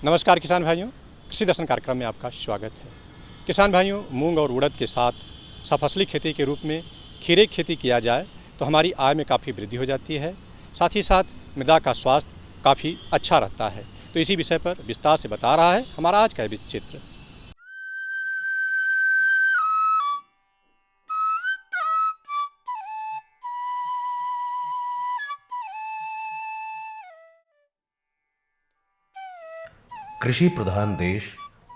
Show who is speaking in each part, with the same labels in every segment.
Speaker 1: नमस्कार किसान भाइयों, कृषि दर्शन कार्यक्रम में आपका स्वागत है। किसान भाइयों, मूंग और उड़द के साथ सफसली खेती के रूप में खीरे की खेती किया जाए तो हमारी आय में काफ़ी वृद्धि हो जाती है। साथ ही साथ मृदा का स्वास्थ्य काफ़ी अच्छा रहता है। तो इसी विषय पर विस्तार से बता रहा है हमारा आज का चित्र।
Speaker 2: कृषि प्रधान देश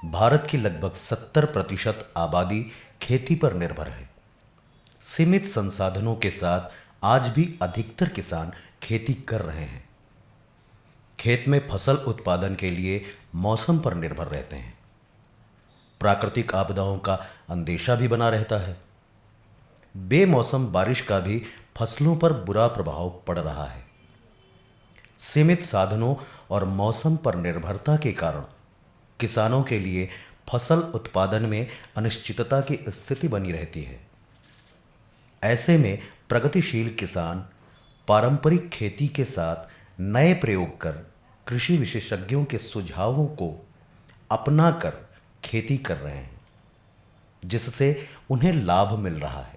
Speaker 2: भारत की लगभग 70% आबादी खेती पर निर्भर है। सीमित संसाधनों के साथ आज भी अधिकतर किसान खेती कर रहे हैं। खेत में फसल उत्पादन के लिए मौसम पर निर्भर रहते हैं। प्राकृतिक आपदाओं का अंदेशा भी बना रहता है। बेमौसम बारिश का भी फसलों पर बुरा प्रभाव पड़ रहा है। सीमित साधनों और मौसम पर निर्भरता के कारण किसानों के लिए फसल उत्पादन में अनिश्चितता की स्थिति बनी रहती है। ऐसे में प्रगतिशील किसान पारंपरिक खेती के साथ नए प्रयोग कर कृषि विशेषज्ञों के सुझावों को अपनाकर खेती कर रहे हैं, जिससे उन्हें लाभ मिल रहा है।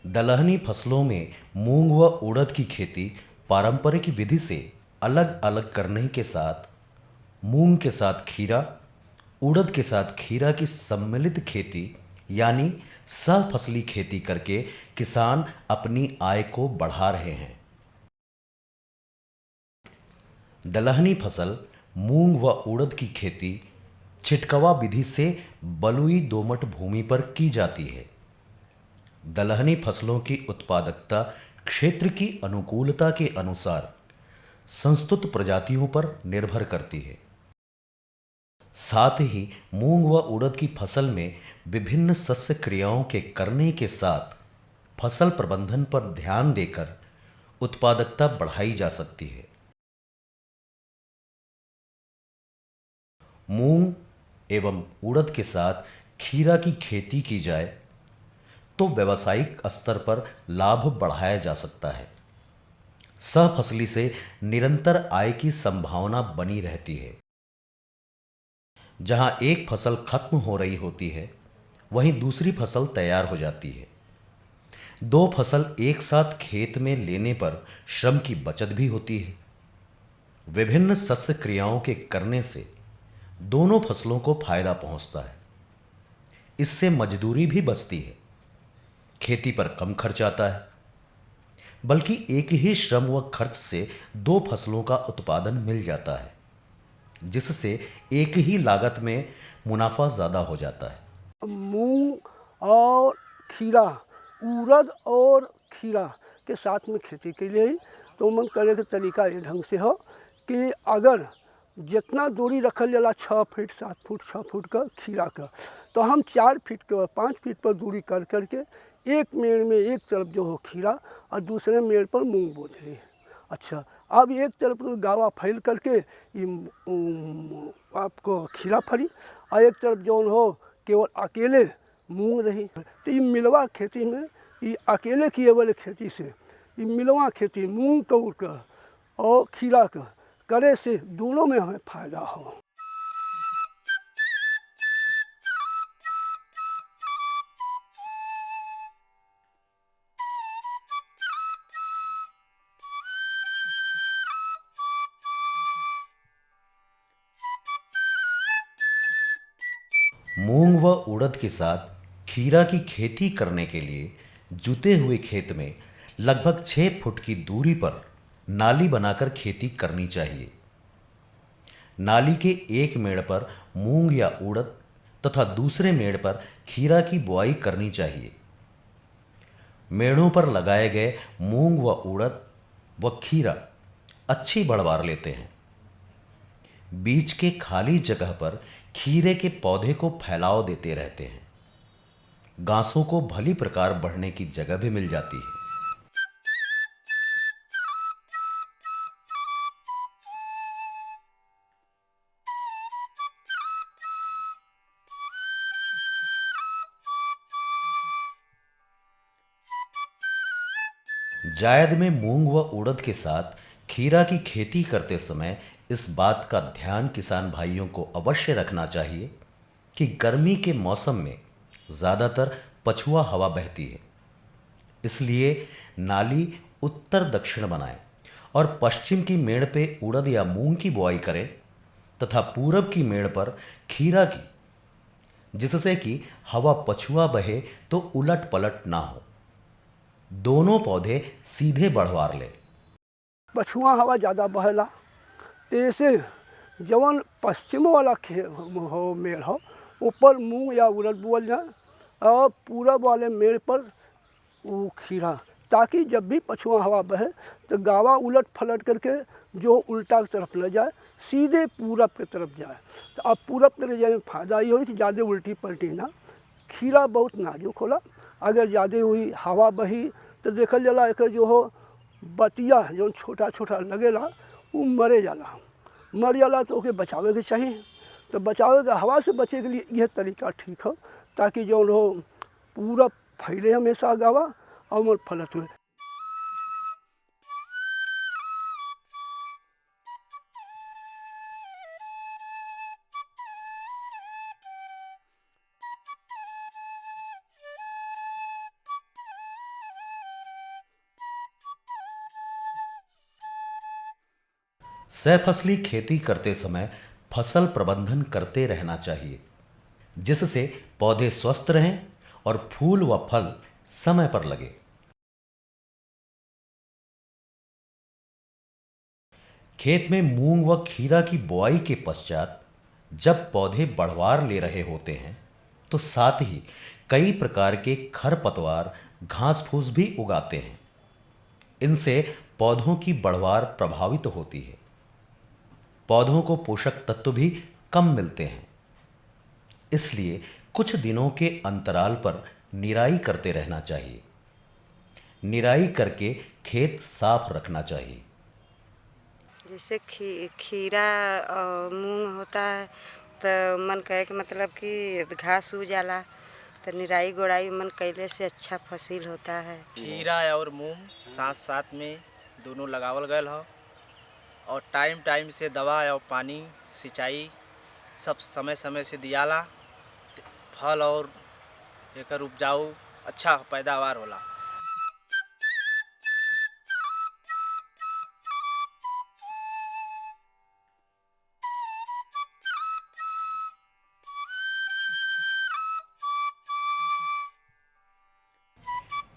Speaker 2: दलहनी फसलों में मूंग व उड़द की खेती पारंपरिक विधि से अलग अलग करने के साथ मूंग के साथ खीरा, उड़द के साथ खीरा की सम्मिलित खेती यानी सहफसली खेती करके किसान अपनी आय को बढ़ा रहे हैं। दलहनी फसल मूंग व उड़द की खेती छिटकवा विधि से बलुई दोमट भूमि पर की जाती है। दलहनी फसलों की उत्पादकता क्षेत्र की अनुकूलता के अनुसार संस्तुत प्रजातियों पर निर्भर करती है। साथ ही मूंग व उड़द की फसल में विभिन्न सस्य क्रियाओं के करने के साथ फसल प्रबंधन पर ध्यान देकर उत्पादकता बढ़ाई जा सकती है। मूंग एवं उड़द के साथ खीरा की खेती की जाए तो व्यावसायिक स्तर पर लाभ बढ़ाया जा सकता है। सहफसली से निरंतर आय की संभावना बनी रहती है। जहां एक फसल खत्म हो रही होती है, वहीं दूसरी फसल तैयार हो जाती है। दो फसल एक साथ खेत में लेने पर श्रम की बचत भी होती है। विभिन्न सस्य क्रियाओं के करने से दोनों फसलों को फायदा पहुंचता है। इससे मजदूरी भी बचती है, खेती पर कम खर्च आता है, बल्कि एक ही श्रम व खर्च से दो फसलों का उत्पादन मिल जाता है, जिससे एक ही लागत में मुनाफा ज़्यादा हो जाता है।
Speaker 3: मूंग और खीरा, उड़द और खीरा के साथ में खेती के लिए तो मन करे के तरीका ये ढंग से हो कि अगर जितना दूरी रखल जाला 6 फीट 7 फुट 6 फुट का खीरा का, तो हम 4 फीट के 5 फीट पर दूरी कर करके एक मेड़ में एक तरफ जो हो खीरा और दूसरे मेड़ पर मूंग बो दिली। अच्छा, अब एक तरफ गावा फैल करके आपको खीरा फरी और एक तरफ जौन हो केवल अकेले मूंग रही। तो ये मिलवा खेती में ये अकेले किए वाले खेती से ये मिलवा खेती मूंग कौड़ का और खीरा का करे से दोनों में हमें फायदा हो।
Speaker 2: मूंग व उड़द के साथ खीरा की खेती करने के लिए जुते हुए खेत में लगभग 6 फुट की दूरी पर नाली बनाकर खेती करनी चाहिए। नाली के एक मेड़ पर मूंग या उड़द तथा दूसरे मेड़ पर खीरा की बुआई करनी चाहिए। मेड़ों पर लगाए गए मूंग व उड़द व खीरा अच्छी बढ़वार लेते हैं। बीच के खाली जगह पर खीरे के पौधे को फैलाव देते रहते हैं। घासों को भली प्रकार बढ़ने की जगह भी मिल जाती है। जायद में मूंग व उड़द के साथ खीरा की खेती करते समय इस बात का ध्यान किसान भाइयों को अवश्य रखना चाहिए कि गर्मी के मौसम में ज़्यादातर पछुआ हवा बहती है। इसलिए नाली उत्तर दक्षिण बनाएं और पश्चिम की मेड़ पे उड़द या मूंग की बुआई करें तथा पूरब की मेड़ पर खीरा की, जिससे कि हवा पछुआ बहे तो उलट पलट ना हो। दोनों पौधे सीधे बढ़वार ले।
Speaker 3: पछुआ हवा ज़्यादा बहेला तो ऐसे जवन पश्चिम वाला हो मेड़ हो ऊपर मूंग या उड़द बोअल जाए और पूरब वाले मेड़ पर वो खीरा, ताकि जब भी पछुआ हवा बहे तो गावा उलट फलट करके जो उल्टा की तरफ न जाए, सीधे पूरब की तरफ जाए। तो अब पूरब के जाने में फ़ायदा ये हो कि ज़्यादा उल्टी पलटी ना। खीरा बहुत नाजुक होला, अगर ज़्यादा हुई हवा बही तो देखल जाला एक जो हो बतिया जो छोटा छोटा लगेला वो मर जाला तो ओके बचावे के चाहिए। तो बचावे के हवा से बचे के लिए यह तरीका ठीक हो, ताकि जो हो पूरा फैले हमेशा गावा और मोर फलत हुए।
Speaker 2: सहफसली खेती करते समय फसल प्रबंधन करते रहना चाहिए, जिससे पौधे स्वस्थ रहें और फूल व फल समय पर लगे। खेत में मूंग व खीरा की बुआई के पश्चात जब पौधे बढ़वार ले रहे होते हैं तो साथ ही कई प्रकार के खरपतवार, घास फूस भी उगाते हैं। इनसे पौधों की बढ़वार प्रभावित होती है। पौधों को पोषक तत्व भी कम मिलते हैं। इसलिए कुछ दिनों के अंतराल पर निराई करते रहना चाहिए। निराई करके खेत साफ रखना चाहिए।
Speaker 4: जैसे खीरा और मूंग होता है तो मन कहे कि मतलब कि घास उग जाला तो निराई गोड़ाई मन कैले से अच्छा फसील होता है।
Speaker 5: खीरा और मूंग साथ साथ में दोनों लगावल गयल हो और टाइम टाइम से दवा और पानी सिंचाई सब समय समय से दियाला, फल और एकर उपजाऊ अच्छा पैदावार होला।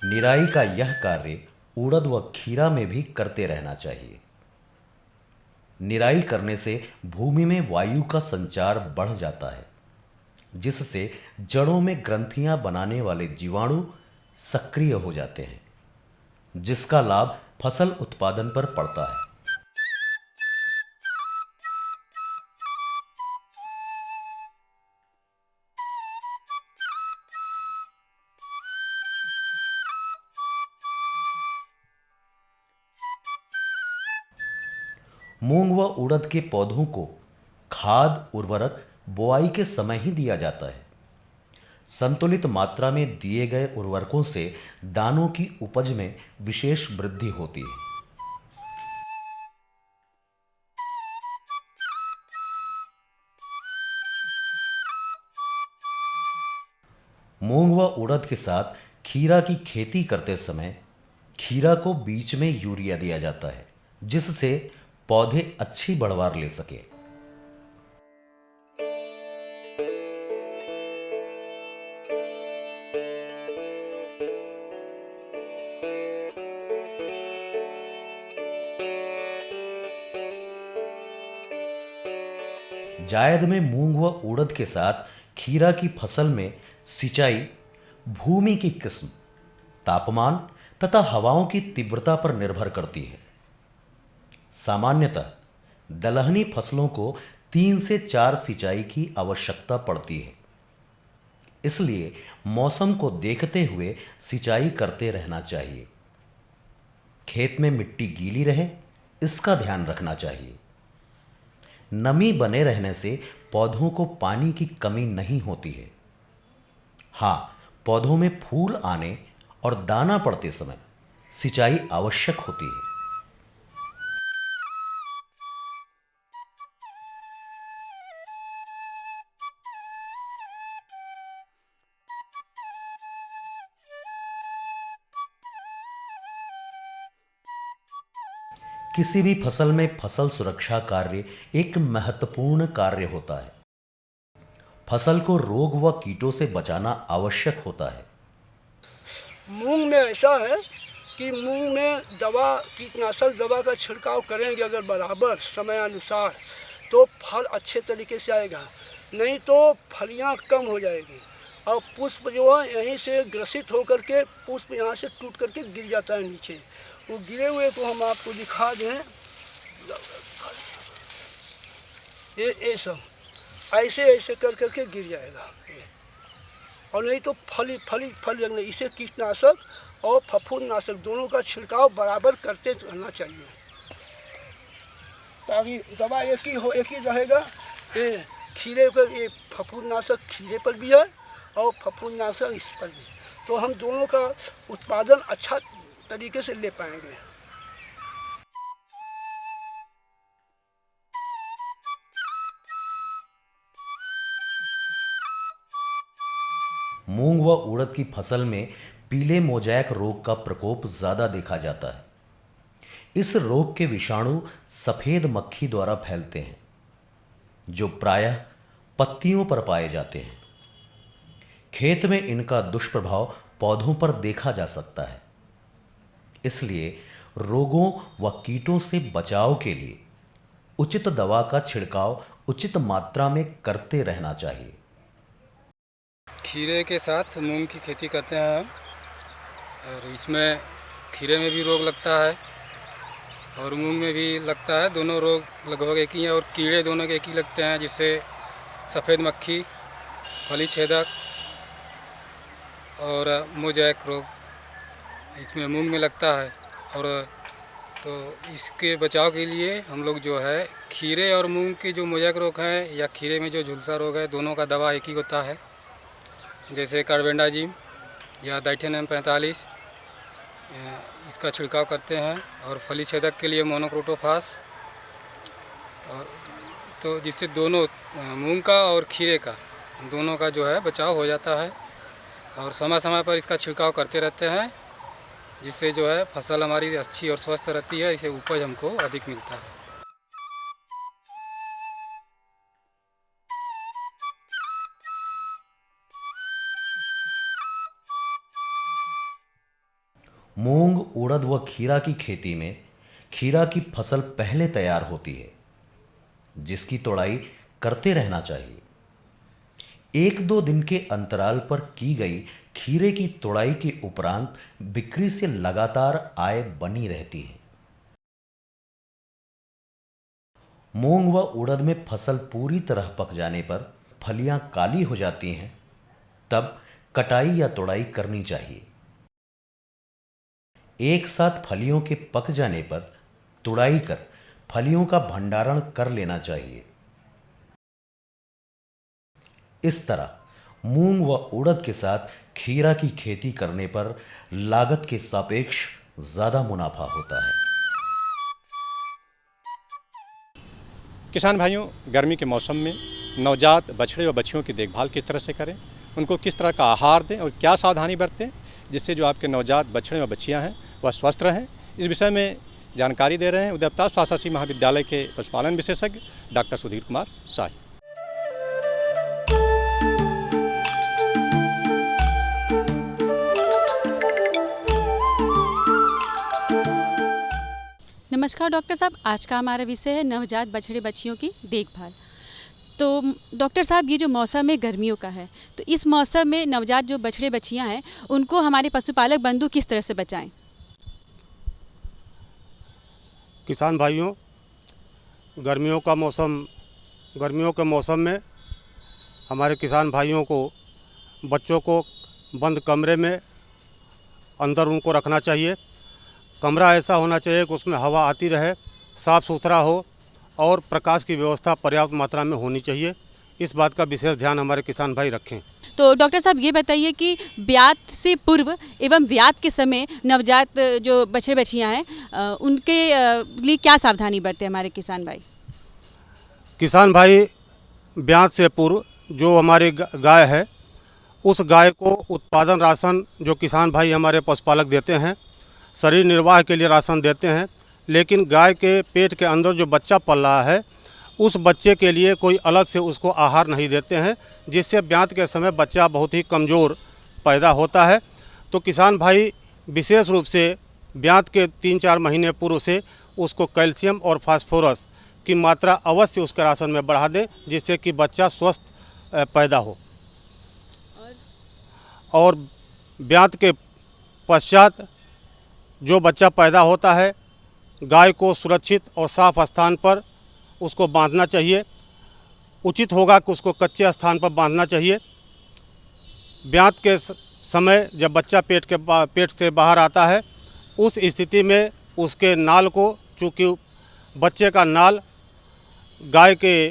Speaker 2: निराई का यह कार्य उड़द व खीरा में भी करते रहना चाहिए। निराई करने से भूमि में वायु का संचार बढ़ जाता है, जिससे जड़ों में ग्रंथियां बनाने वाले जीवाणु सक्रिय हो जाते हैं, जिसका लाभ फसल उत्पादन पर पड़ता है। मूंग व उड़द के पौधों को खाद उर्वरक बुआई के समय ही दिया जाता है। संतुलित मात्रा में दिए गए उर्वरकों से दानों की उपज में विशेष वृद्धि होती है। मूंग व उड़द के साथ खीरा की खेती करते समय खीरा को बीच में यूरिया दिया जाता है, जिससे पौधे अच्छी बढ़वार ले सके। जायद में मूंग व उड़द के साथ खीरा की फसल में सिंचाई भूमि की किस्म, तापमान तथा हवाओं की तीव्रता पर निर्भर करती है। सामान्यतः दलहनी फसलों को 3 से 4 सिंचाई की आवश्यकता पड़ती है। इसलिए मौसम को देखते हुए सिंचाई करते रहना चाहिए। खेत में मिट्टी गीली रहे, इसका ध्यान रखना चाहिए। नमी बने रहने से पौधों को पानी की कमी नहीं होती है। हाँ, पौधों में फूल आने और दाना पड़ते समय सिंचाई आवश्यक होती है। किसी भी फसल में फसल सुरक्षा कार्य एक महत्वपूर्ण कार्य होता है। फसल को रोग व कीटों से बचाना आवश्यक होता है।
Speaker 3: मूंग में ऐसा है कि मूंग में दवा कीटनाशक दवा का छिड़काव करेंगे अगर बराबर समयानुसार तो फल अच्छे तरीके से आएगा, नहीं तो फलियां कम हो जाएगी और पुष्प जो है यहीं से ग्रसित होकर के पुष्प यहाँ से टूट करके गिर जाता है नीचे। वो गिरे हुए को हम आपको दिखा दें, ये सब ऐसे ऐसे कर करके गिर जाएगा ये। और नहीं तो फल लगने, इसे कीटनाशक और फफूंदनाशक दोनों का छिड़काव बराबर करते रहना चाहिए ताकि दवा एक ही रहेगा। ये खीरे पर, ये फफूंदनाशक खीरे पर भी है और फफूंदनाशक इस पर भी, तो हम दोनों का उत्पादन अच्छा तरीके से ले पाएंगे।
Speaker 2: मूंग व उड़द की फसल में पीले मोजैक रोग का प्रकोप ज्यादा देखा जाता है। इस रोग के विषाणु सफेद मक्खी द्वारा फैलते हैं, जो प्रायः पत्तियों पर पाए जाते हैं। खेत में इनका दुष्प्रभाव पौधों पर देखा जा सकता है, इसलिए रोगों व कीटों से बचाव के लिए उचित दवा का छिड़काव उचित मात्रा में करते रहना चाहिए।
Speaker 6: खीरे के साथ मूंग की खेती करते हैं हम, और इसमें खीरे में भी रोग लगता है और मूंग में भी लगता है। दोनों रोग लगभग एक ही हैं और कीड़े दोनों के एक ही लगते हैं, जिससे सफ़ेद मक्खी, फली छेदक और मोजैक रोग इसमें मूंग में लगता है। और तो इसके बचाव के लिए हम लोग जो है खीरे और मूंग के जो मोजैक रोग हैं या खीरे में जो झुलसा रोग है, दोनों का दवा एक ही होता है, जैसे कार्बेंडाजिम या डाइथेनियम 45 इसका छिड़काव करते हैं। और फली छेदक के लिए मोनोक्रोटोफास, और तो जिससे दोनों मूंग का और खीरे का दोनों का जो है बचाव हो जाता है। और समय समय पर इसका छिड़काव करते रहते हैं, जिससे जो है फसल हमारी अच्छी और स्वस्थ रहती है, इससे उपज हमको अधिक मिलता है।
Speaker 2: मूंग, उड़द व खीरा की खेती में खीरा की फसल पहले तैयार होती है, जिसकी तोड़ाई करते रहना चाहिए। 1-2 दिन के अंतराल पर की गई खीरे की तोड़ाई के उपरांत बिक्री से लगातार आय बनी रहती है। मूंग व उड़द में फसल पूरी तरह पक जाने पर फलियां काली हो जाती हैं, तब कटाई या तोड़ाई करनी चाहिए। एक साथ फलियों के पक जाने पर तुड़ाई कर फलियों का भंडारण कर लेना चाहिए। इस तरह मूंग व उड़द के साथ खीरा की खेती करने पर लागत के सापेक्ष ज्यादा मुनाफा होता है।
Speaker 1: किसान भाइयों, गर्मी के मौसम में नवजात बछड़े और बछियों की देखभाल किस तरह से करें, उनको किस तरह का आहार दें और क्या सावधानी बरतें जिससे जो आपके नवजात बछड़े और बछियाँ हैं वह स्वस्थ रहें, इस विषय में जानकारी दे रहे हैं उदयपुर स्वास्थ्य महाविद्यालय के पशुपालन विशेषज्ञ डॉक्टर सुधीर कुमार शाही।
Speaker 7: नमस्कार डॉक्टर साहब, आज का हमारा विषय है नवजात बछड़े बच्चियों की देखभाल। तो डॉक्टर साहब, ये जो मौसम है गर्मियों का है, तो इस मौसम में नवजात जो बछड़े बच्चियां हैं उनको हमारे पशुपालक बंधु किस तरह से बचाएं?
Speaker 8: किसान भाइयों, गर्मियों के मौसम में हमारे किसान भाइयों को बच्चों को बंद कमरे में अंदर उनको रखना चाहिए। कमरा ऐसा होना चाहिए कि उसमें हवा आती रहे, साफ़ सुथरा हो और प्रकाश की व्यवस्था पर्याप्त मात्रा में होनी चाहिए। इस बात का विशेष ध्यान हमारे किसान भाई रखें।
Speaker 7: तो डॉक्टर साहब ये बताइए कि ब्यात से पूर्व एवं ब्यात के समय नवजात जो बछड़े बछियाँ हैं उनके लिए क्या सावधानी बरते हमारे किसान भाई?
Speaker 8: किसान भाई ब्यात से पूर्व जो हमारी गाय है, उस गाय को उत्पादन राशन जो किसान भाई हमारे पशुपालक देते हैं, शरीर निर्वाह के लिए राशन देते हैं, लेकिन गाय के पेट के अंदर जो बच्चा पल रहा है उस बच्चे के लिए कोई अलग से उसको आहार नहीं देते हैं, जिससे ब्यात के समय बच्चा बहुत ही कमज़ोर पैदा होता है। तो किसान भाई विशेष रूप से ब्यात के 3-4 महीने पूर्व से उसको कैल्शियम और फास्फोरस की मात्रा अवश्य उसके राशन में बढ़ा दें, जिससे कि बच्चा स्वस्थ पैदा हो। और ब्यात के पश्चात जो बच्चा पैदा होता है, गाय को सुरक्षित और साफ स्थान पर उसको बांधना चाहिए। उचित होगा कि उसको कच्चे स्थान पर बांधना चाहिए। ब्यात के समय जब बच्चा पेट से बाहर आता है, उस स्थिति में उसके नाल को, चूँकि बच्चे का नाल गाय के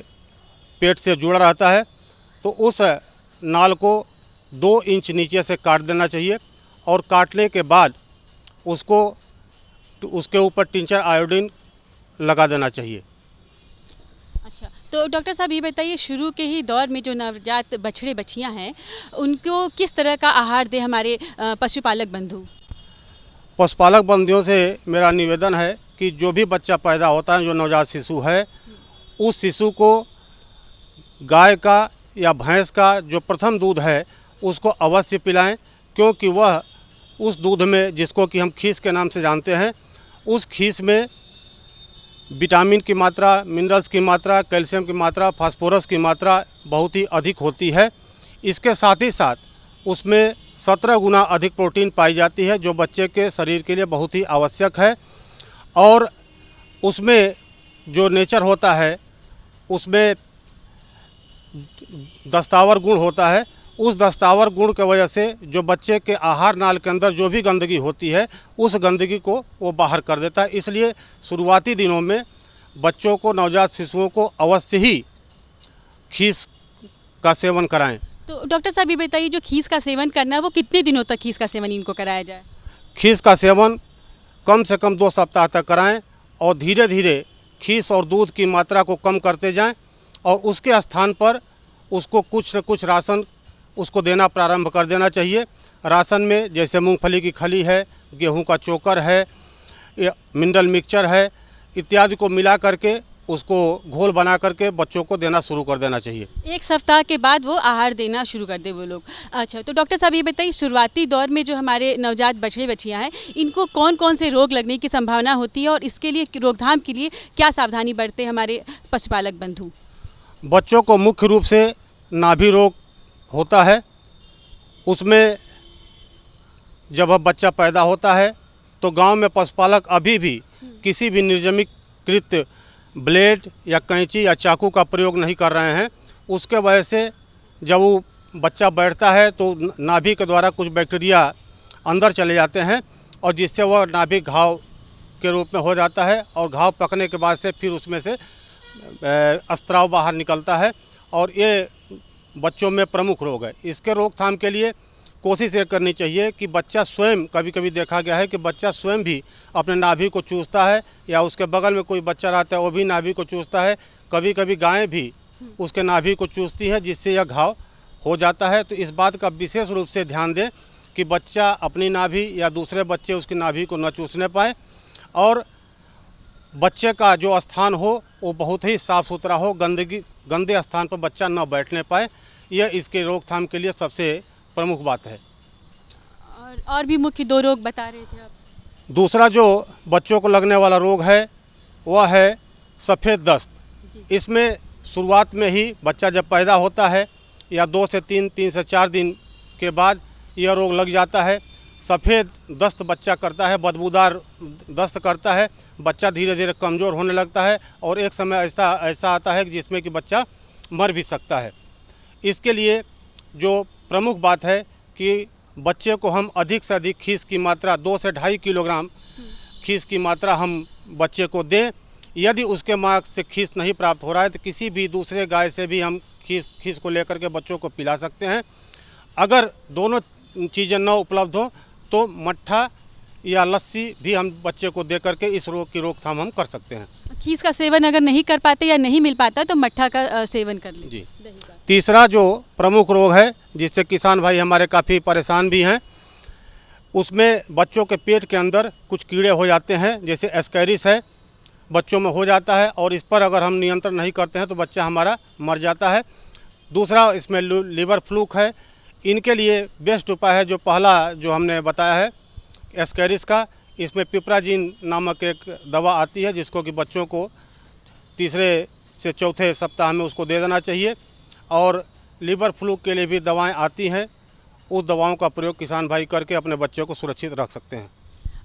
Speaker 8: पेट से जुड़ा रहता है, तो उस नाल को 2 इंच नीचे से काट देना चाहिए और काटने के बाद उसके ऊपर टिंचर आयोडीन लगा देना चाहिए।
Speaker 7: अच्छा, तो डॉक्टर साहब ये बताइए, शुरू के ही दौर में जो नवजात बछड़े बछियाँ हैं उनको किस तरह का आहार दे हमारे पशुपालक बंधु?
Speaker 8: पशुपालक बंधुओं से मेरा निवेदन है कि जो भी बच्चा पैदा होता है, जो नवजात शिशु है, उस शिशु को गाय का या भैंस का जो प्रथम दूध है उसको अवश्य पिलाएं, क्योंकि वह उस दूध में, जिसको कि हम खीस के नाम से जानते हैं, उस खीस में विटामिन की मात्रा, मिनरल्स की मात्रा, कैल्शियम की मात्रा, फास्फोरस की मात्रा बहुत ही अधिक होती है। इसके साथ ही साथ उसमें 17 गुना अधिक प्रोटीन पाई जाती है, जो बच्चे के शरीर के लिए बहुत ही आवश्यक है। और उसमें जो नेचर होता है, उसमें दस्तावर गुण होता है। उस दस्तावर गुण की वजह से जो बच्चे के आहार नाल के अंदर जो भी गंदगी होती है, उस गंदगी को वो बाहर कर देता है। इसलिए शुरुआती दिनों में बच्चों को, नवजात शिशुओं को अवश्य ही खीस का सेवन कराएं।
Speaker 7: तो डॉक्टर साहब ये बताइए, जो खीस का सेवन करना है वो कितने दिनों तक खीस का सेवन इनको कराया जाए?
Speaker 8: खीस का सेवन कम से कम 2 सप्ताह तक कराएं और धीरे धीरे खीस और दूध की मात्रा को कम करते जाएं और उसके स्थान पर उसको कुछ न कुछ राशन उसको देना प्रारंभ कर देना चाहिए। राशन में जैसे मूंगफली की खली है, गेहूं का चोकर है, मिनरल मिक्सचर है, इत्यादि को मिला करके उसको घोल बना करके बच्चों को देना शुरू कर देना चाहिए।
Speaker 7: 1 सप्ताह के बाद वो आहार देना शुरू कर दे वो लोग। अच्छा, तो डॉक्टर साहब ये बताइए, शुरुआती दौर में जो हमारे नवजात बछड़े बछियाँ हैं, इनको कौन कौन से रोग लगने की संभावना होती है और इसके लिए रोकथाम के लिए क्या सावधानी बरते हमारे पशुपालक बंधु?
Speaker 8: बच्चों को मुख्य रूप से नाभि रोग होता है। उसमें जब बच्चा पैदा होता है तो गांव में पशुपालक अभी भी किसी भी निर्जमीकृत ब्लेड या कैंची या चाकू का प्रयोग नहीं कर रहे हैं। उसके वजह से जब वो बच्चा बैठता है तो नाभि के द्वारा कुछ बैक्टीरिया अंदर चले जाते हैं और जिससे वह नाभि घाव के रूप में हो जाता है और घाव पकने के बाद से फिर उसमें से स्त्राव बाहर निकलता है और ये बच्चों में प्रमुख रोग है। इसके रोकथाम के लिए कोशिश ये करनी चाहिए कि बच्चा स्वयं, कभी कभी देखा गया है कि बच्चा स्वयं भी अपने नाभि को चूसता है या उसके बगल में कोई बच्चा रहता है वो भी नाभि को चूसता है। कभी कभी गायें भी उसके नाभि को चूसती है, जिससे यह घाव हो जाता है। तो इस बात का विशेष रूप से ध्यान दें कि बच्चा अपनी नाभि या दूसरे बच्चे उसकी नाभि को न चूसने पाए और बच्चे का जो स्थान हो वो बहुत ही साफ़ सुथरा हो, गंदे स्थान पर बच्चा न बैठने पाए। यह इसके रोकथाम के लिए सबसे प्रमुख बात है।
Speaker 7: और भी मुख्य 2 रोग बता रहे थे आप?
Speaker 8: दूसरा जो बच्चों को लगने वाला रोग है वह है सफ़ेद दस्त। इसमें शुरुआत में ही बच्चा जब पैदा होता है या 2 से 3 से 4 दिन के बाद यह रोग लग जाता है। सफ़ेद दस्त बच्चा करता है, बदबूदार दस्त करता है। बच्चा धीरे धीरे कमज़ोर होने लगता है और एक समय ऐसा आता है जिसमें कि बच्चा मर भी सकता है। इसके लिए जो प्रमुख बात है कि बच्चे को हम अधिक से अधिक खीस की मात्रा 2 से 2.5 किलोग्राम खीस की मात्रा हम बच्चे को दें। यदि उसके माँ से खीस नहीं प्राप्त हो रहा है तो किसी भी दूसरे गाय से भी हम खीस को लेकर के बच्चों को पिला सकते हैं। अगर दोनों चीज़ें न उपलब्ध हों तो मट्ठा या लस्सी भी हम बच्चे को दे करके इस रोग की रोकथाम हम कर सकते हैं।
Speaker 7: खीस का सेवन अगर नहीं कर पाते या नहीं मिल पाता तो मट्ठा का सेवन कर लें।
Speaker 8: जी। तीसरा जो प्रमुख रोग है जिससे किसान भाई हमारे काफ़ी परेशान भी हैं, उसमें बच्चों के पेट के अंदर कुछ कीड़े हो जाते हैं, जैसे एस्कैरिस है, बच्चों में हो जाता है और इस पर अगर हम नियंत्रण नहीं करते हैं तो बच्चा हमारा मर जाता है। दूसरा इसमें लीवर फ्लूक है। इनके लिए बेस्ट उपाय है जो पहला जो हमने बताया है एस्कैरिस का, इसमें पिपराजिन नामक एक दवा आती है जिसको कि बच्चों को तीसरे से चौथे सप्ताह में उसको दे देना चाहिए। और लीवर फ्लूक के लिए भी दवाएं आती हैं, उस दवाओं का प्रयोग किसान भाई करके अपने बच्चों को सुरक्षित रख सकते हैं।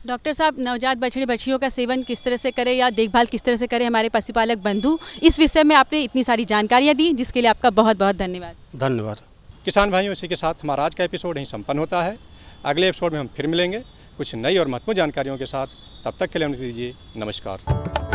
Speaker 7: डॉक्टर साहब, नवजात बछड़े बछियों का सेवन किस तरह से करें या देखभाल किस तरह से करें हमारे पशुपालक बंधु, इस विषय में आपने इतनी सारी जानकारियाँ दी जिसके लिए आपका बहुत बहुत धन्यवाद।
Speaker 8: धन्यवाद।
Speaker 1: किसान भाइयों, इसी के साथ हमारा आज का एपिसोड यहीं संपन्न होता है। अगले एपिसोड में हम फिर मिलेंगे कुछ नई और महत्वपूर्ण जानकारियों के साथ। तब तक के लिए अनुमति दीजिए। नमस्कार।